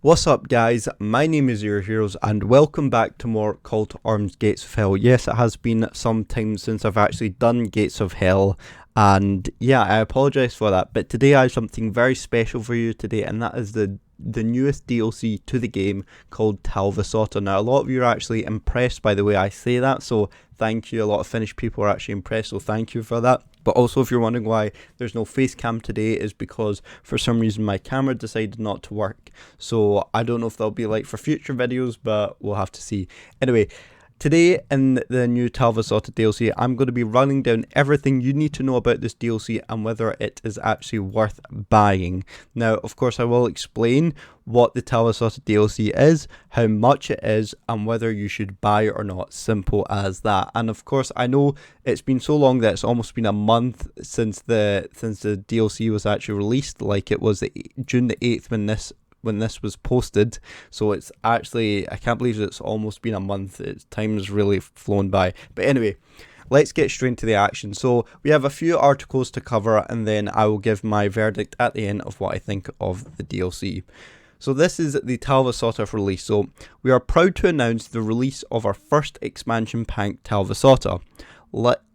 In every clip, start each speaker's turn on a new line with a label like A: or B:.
A: What's up guys, my name is Your Heroes and welcome back to more Call to Arms Gates of Hell. Yes, it has been some time since I've actually done Gates of Hell, and yeah, I apologise for that, but today I have something very special for you today, and that is the newest DLC to the game called Talvisota. Now, a lot of you are actually impressed by the way I say that, so thank you. A lot of Finnish people are actually impressed, so thank you for that. But also, if you're wondering why there's no face cam today, is because for some reason my camera decided not to work. So I don't know if they'll be like for future videos, but we'll have to see. Anyway, today in the new Talvisota DLC, I'm going to be running down everything you need to know about this DLC and whether it is actually worth buying. Now, of course, I will explain what the Talvisota DLC is, how much it is, and whether you should buy it or not. Simple as that. And of course, I know it's been so long that it's almost been a month since the DLC was actually released. Like, it was June the 8th when this was posted, so it's actually, I can't believe it's almost been a month. Time has really flown by. But anyway, let's get straight into the action. So we have a few articles to cover, and then I will give my verdict at the end of what I think of the DLC. So this is the Talvisota release. So we are proud to announce the release of our first expansion pack, Talvisota.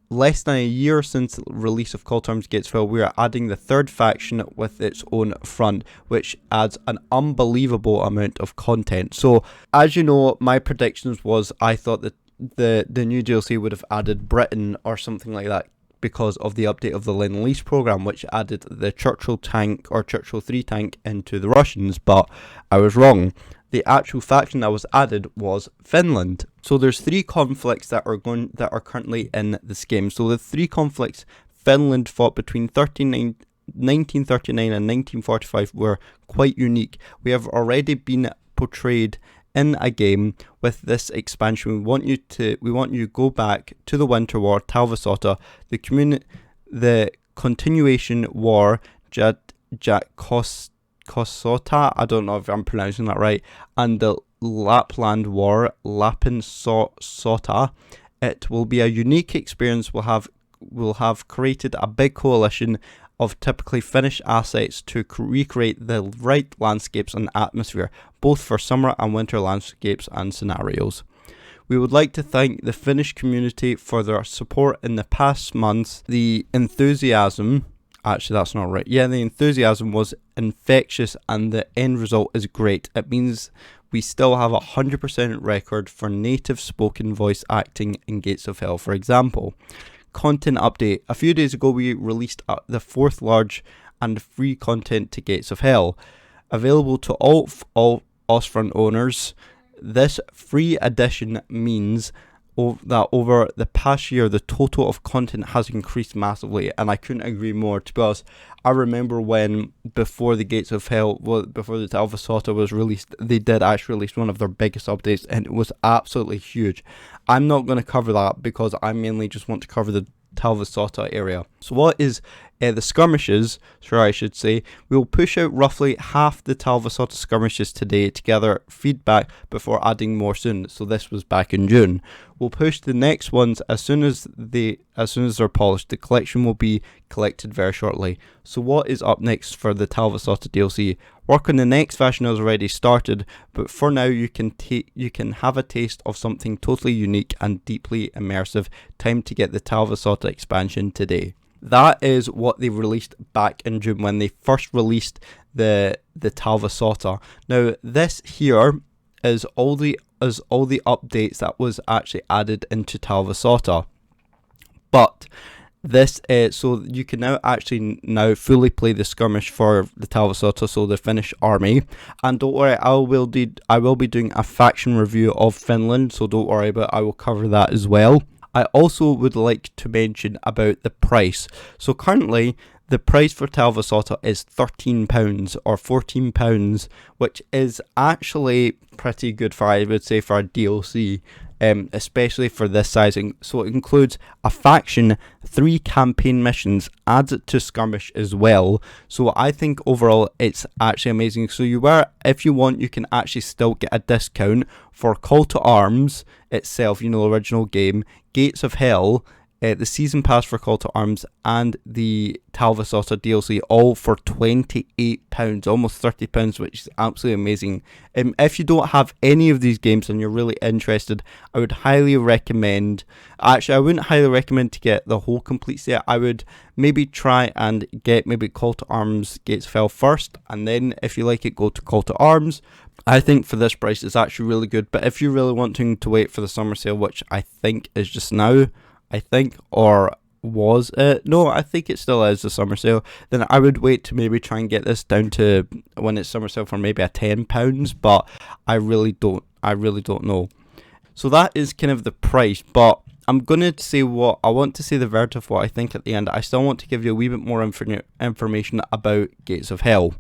A: Less than a year since the release of Call to Arms Gates of Hell, we are adding the third faction with its own front, which adds an unbelievable amount of content. So, as you know, my predictions was I thought that the new DLC would have added Britain or something like that because of the update of the Lend-Lease program, which added the Churchill tank or Churchill 3 tank into the Russians, but I was wrong. The actual faction that was added was Finland. So there's three conflicts that are currently in this game. So the three conflicts Finland fought between 1939 and 1945 were quite unique. We have already been portrayed in a game with this expansion. We want you to go back to the Winter War, Talvisota, the continuation war, Kosota, I don't know if I'm pronouncing that right, and the Lapland War, Lapinsota. It will be a unique experience. We'll have created a big coalition of typically Finnish assets to recreate the right landscapes and atmosphere, both for summer and winter landscapes and scenarios. We would like to thank the Finnish community for their support in the past months. The enthusiasm... Actually, that's not right. Yeah, the enthusiasm was infectious and the end result is great. It means we still have a 100% record for native spoken voice acting in Gates of Hell, for example. Content update. A few days ago, we released the fourth large and free content to Gates of Hell. Available to all Ostfront owners, this free edition means that over the past year the total of content has increased massively, and I couldn't agree more. To be honest, I remember when before the Talvisota was released, they did actually release one of their biggest updates, and it was absolutely huge. I'm not going to cover that because I mainly just want to cover the Talvisota area. So what is the skirmishes, I should say, we will push out roughly half the Talvisota skirmishes today to gather feedback before adding more soon. So this was back in June. We'll push the next ones as soon as they're polished. The collection will be collected very shortly. So what is up next for the Talvisota DLC? Work on the next version has already started, but for now you can have a taste of something totally unique and deeply immersive. Time to get the Talvisota expansion today. That is what they released back in June when they first released the Talvisota. Now this here is all the updates that was actually added into Talvisota, but this so you can now fully play the skirmish for the Talvisota, so the Finnish army. And don't worry, I will be doing a faction review of Finland, so don't worry about it. I will cover that as well. I also would like to mention about the price. So currently, the price for Talvisota is £13 or £14, which is actually pretty good for, I would say, for a DLC, especially for this sizing. So it includes a faction, 3 campaign missions, adds it to skirmish as well. So I think overall it's actually amazing. So if you want, you can actually still get a discount for Call to Arms itself, the original game, Gates of Hell, the season pass for Call to Arms, and the Talvisota DLC, all for £28, almost £30, which is absolutely amazing. If you don't have any of these games and you're really interested, I would highly recommend, actually I wouldn't highly recommend to get the whole complete set. I would maybe try and get maybe Call to Arms Gates of Hell first, and then if you like it, go to Call to Arms. I think for this price it's actually really good, but if you're really wanting to wait for the summer sale, which I think is just now, I think, or was it? No, I think it still is the summer sale. Then I would wait to maybe try and get this down to when it's summer sale for maybe a £10, but I really don't know. So that is kind of the price, but I'm gonna say what I want to say, the verdict of what I think at the end. I still want to give you a wee bit more information about Gates of Hell.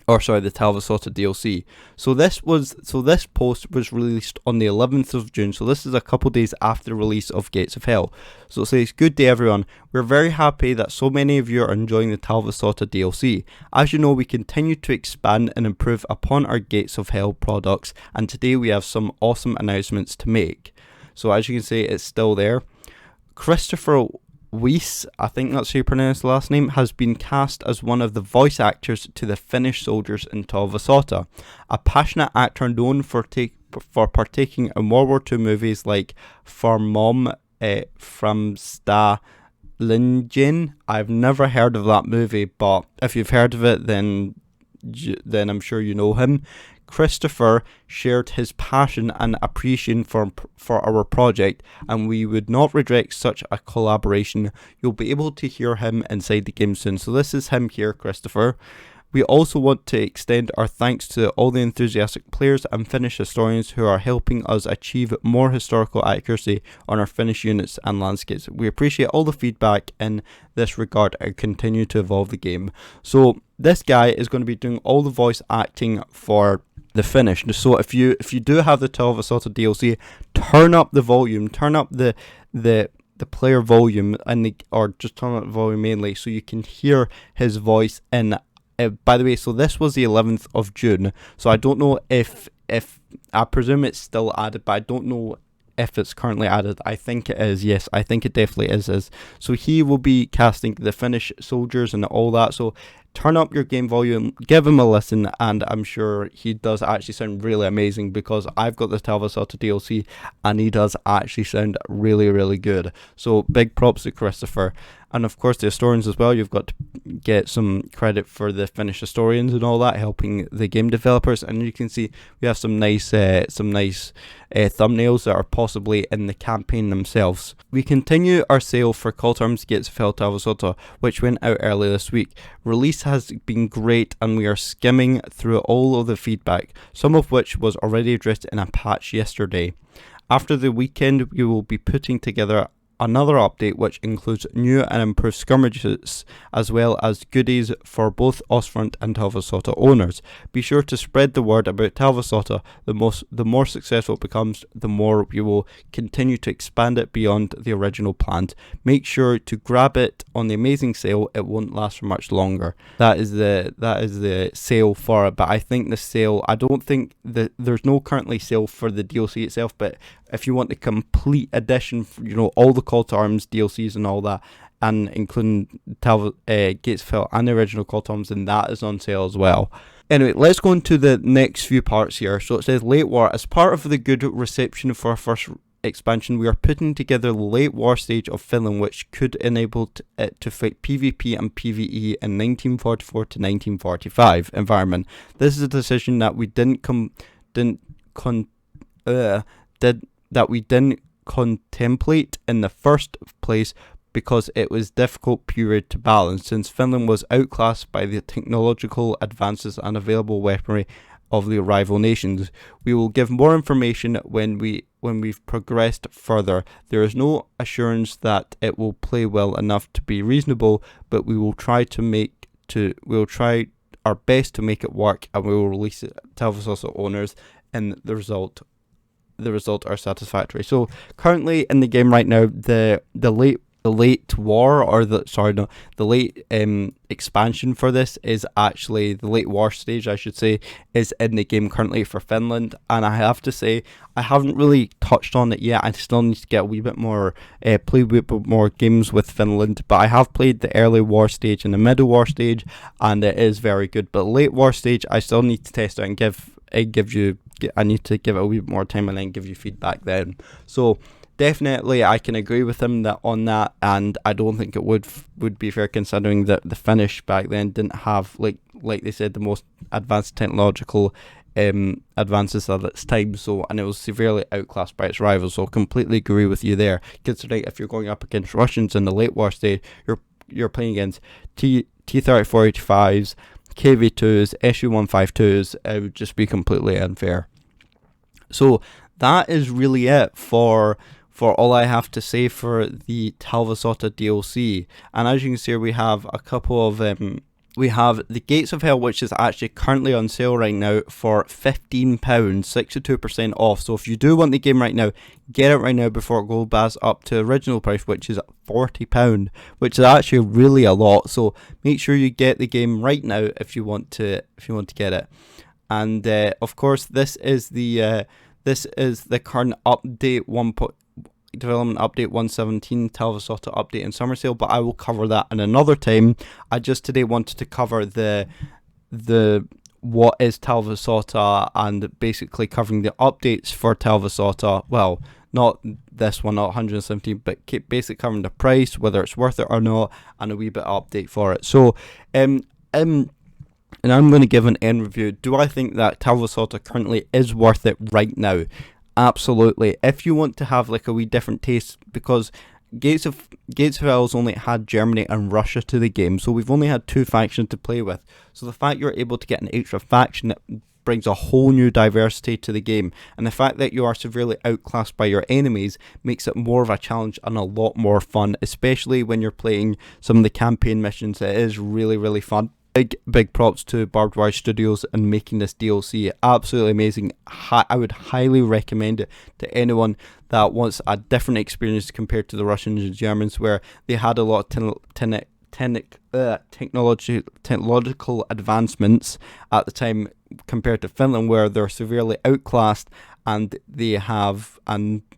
A: Or sorry, the Talvisota DLC. So this post was released on the 11th of June. So this is a couple days after the release of Gates of Hell. So it says, "Good day everyone. We're very happy that so many of you are enjoying the Talvisota DLC. As you know, we continue to expand and improve upon our Gates of Hell products, and today we have some awesome announcements to make." So as you can see, it's still there. Christopher Weiss, I think that's how you pronounce the last name, has been cast as one of the voice actors to the Finnish soldiers in Talvisota. A passionate actor known for partaking in World War II movies like Farmom from Stalingen. I've never heard of that movie, but if you've heard of it, then I'm sure you know him. Christopher shared his passion and appreciation for our project, and we would not reject such a collaboration. You'll be able to hear him inside the game soon. So this is him here, Christopher. We also want to extend our thanks to all the enthusiastic players and Finnish historians who are helping us achieve more historical accuracy on our Finnish units and landscapes. We appreciate all the feedback in this regard and continue to evolve the game. So this guy is going to be doing all the voice acting for the Finnish. So if you do have the Talvisota DLC, turn up the volume, turn up the player volume, or just turn up the volume mainly so you can hear his voice in. By the way, so this was the 11th of June, so I don't know if I presume it's still added, but I don't know if it's currently added. I think it is. Yes, I think it definitely is. So he will be casting the Finnish soldiers and all that. So turn up your game volume, give him a listen, and I'm sure he does actually sound really amazing, because I've got the Talvisota DLC and he does actually sound really, really good. So big props to Christopher. And of course the historians as well. You've got to get some credit for the Finnish historians and all that, helping the game developers. And you can see we have some nice thumbnails that are possibly in the campaign themselves. We continue our sale for Call to Arms Gates of Hell Talvisota, which went out early this week. Release has been great, and we are skimming through all of the feedback, some of which was already addressed in a patch yesterday. After the weekend, we will be putting together another update which includes new and improved skirmishes, as well as goodies for both Ostfront and Talvisota owners. Be sure to spread the word about Talvisota. The more successful it becomes, the more we will continue to expand it beyond the original plans. Make sure to grab it on the amazing sale. It won't last for much longer. That is the sale for it. But I think the sale, I don't think that there's no currently sale for the DLC itself, but if you want the complete edition, all the Call to Arms DLCs and all that, and including Gates of Hell and the original Call to Arms, then that is on sale as well. Anyway, let's go into the next few parts here. So it says Late War. As part of the good reception for our first expansion, we are putting together the Late War stage of Finland, which could enable it to fight PvP and PvE in 1944 to 1945 environment. This is a decision that we didn't contemplate in the first place, because it was a difficult period to balance, since Finland was outclassed by the technological advances and available weaponry of the rival nations. We will give more information when we've progressed further. There is no assurance that it will play well enough to be reasonable, but we will try our best to make it work, and we will release it to Talvisota owners, and the result are satisfactory. So currently in the game right now, the the late war, or the late expansion for this is actually the late war stage, I should say, is in the game currently for Finland. And I have to say, I haven't really touched on it yet. I still need to get a wee bit more, play a wee bit more games with Finland. But I have played the early war stage and the middle war stage, and it is very good. But late war stage, I still need to test out and I need to give it a wee bit more time and then give you feedback then. So definitely, I can agree with him on that, and I don't think it would be fair, considering that the Finnish back then didn't have, like they said, the most advanced technological advances at its time. So, and it was severely outclassed by its rivals. So, completely agree with you there. Considering if you're going up against Russians in the late war stage, you're playing against T-3485s, KV2s, SU-152s. It would just be completely unfair. So that is really it for all I have to say for the Talvisota DLC. And as you can see, we have a couple of we have the Gates of Hell, which is actually currently on sale right now for £15, 62% off. So if you do want the game right now, get it right now before it goes back up to original price, which is £40, which is actually really a lot. So make sure you get the game right now if you want to get it. And of course, this is the current update development update 117 Talvisota update in summer sale, but I will cover that in another time. I just today wanted to cover the what is Talvisota, and basically covering the updates for Talvisota. Well, not this one, not 117, but basically covering the price, whether it's worth it or not, and a wee bit of update for it. So and I'm going to give an end review. Do I think that Talvisota currently is worth it right now? Absolutely. If you want to have like a wee different taste, because Gates of Hell's only had Germany and Russia to the game, so we've only had two factions to play with. So the fact you're able to get an extra faction, that brings a whole new diversity to the game, and the fact that you are severely outclassed by your enemies makes it more of a challenge and a lot more fun, especially when you're playing some of the campaign missions. It is really, really fun. Big props to Barbed Wire Studios and making this DLC absolutely amazing. I would highly recommend it to anyone that wants a different experience compared to the Russians and Germans, where they had a lot of technological advancements at the time compared to Finland, where they're severely outclassed and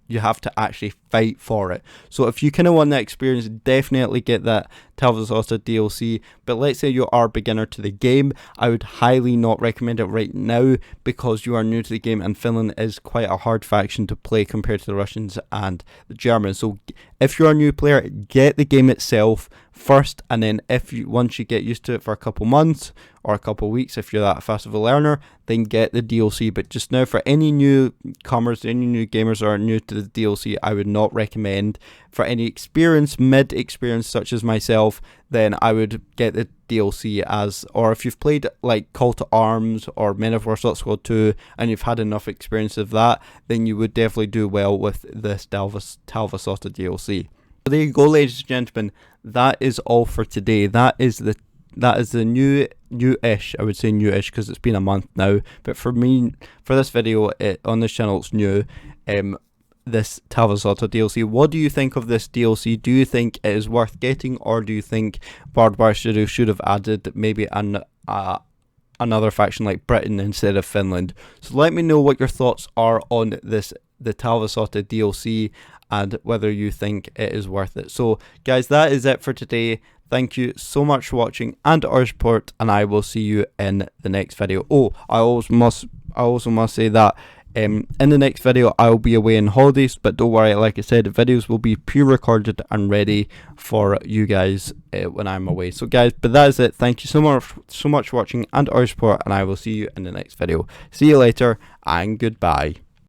A: you have to actually fight for it. So if you kind of want that experience, definitely get that Talvisota DLC. But let's say you are a beginner to the game, I would highly not recommend it right now, because you are new to the game and Finland is quite a hard faction to play compared to the Russians and the Germans. So if you're a new player, get the game itself first, and then once you get used to it for a couple months or a couple weeks, if you're that fast of a learner, then get the DLC. But just now, for any newcomers, any new gamers that are new to the DLC, I would not recommend. For any mid experience such as myself, then I would get the DLC or if you've played like Call to Arms or Men of War Squad 2 and you've had enough experience of that, then you would definitely do well with this Talvisota DLC. So there you go, ladies and gentlemen. That is all for today. That is the new-ish, I would say new-ish, because it's been a month now. But for me, for this video on this channel, it's new. This Talvisota DLC. What do you think of this DLC? Do you think it is worth getting, or do you think Barbed Wire Studios should have added maybe another faction like Britain instead of Finland? So let me know what your thoughts are on the Talvisota DLC, and whether you think it is worth it. So guys, that is it for today. Thank you so much for watching and our support, and I will see you in the next video. Oh, I also must say that in the next video I will be away on holidays, but don't worry, like I said, the videos will be pre-recorded and ready for you guys when I'm away. So guys, but that is it. Thank you so much for watching and our support, and I will see you in the next video. See you later, and goodbye.